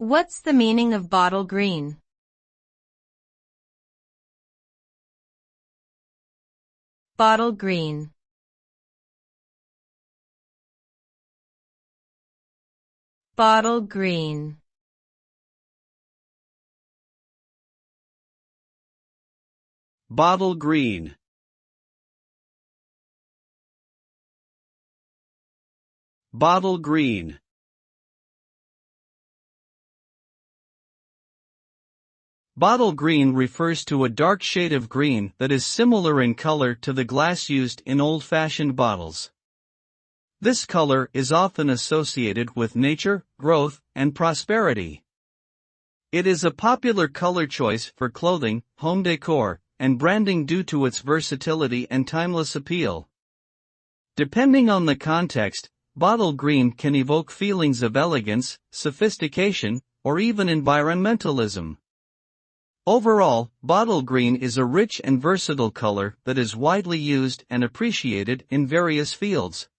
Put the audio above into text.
What's the meaning of bottle green? Bottle green. Bottle green. Bottle green. Bottle green. Bottle green refers to a dark shade of green that is similar in color to the glass used in old-fashioned bottles. This color is often associated with nature, growth, and prosperity. It is a popular color choice for clothing, home decor, and branding due to its versatility and timeless appeal. Depending on the context, bottle green can evoke feelings of elegance, sophistication, or even environmentalism. Overall, bottle green is a rich and versatile color that is widely used and appreciated in various fields.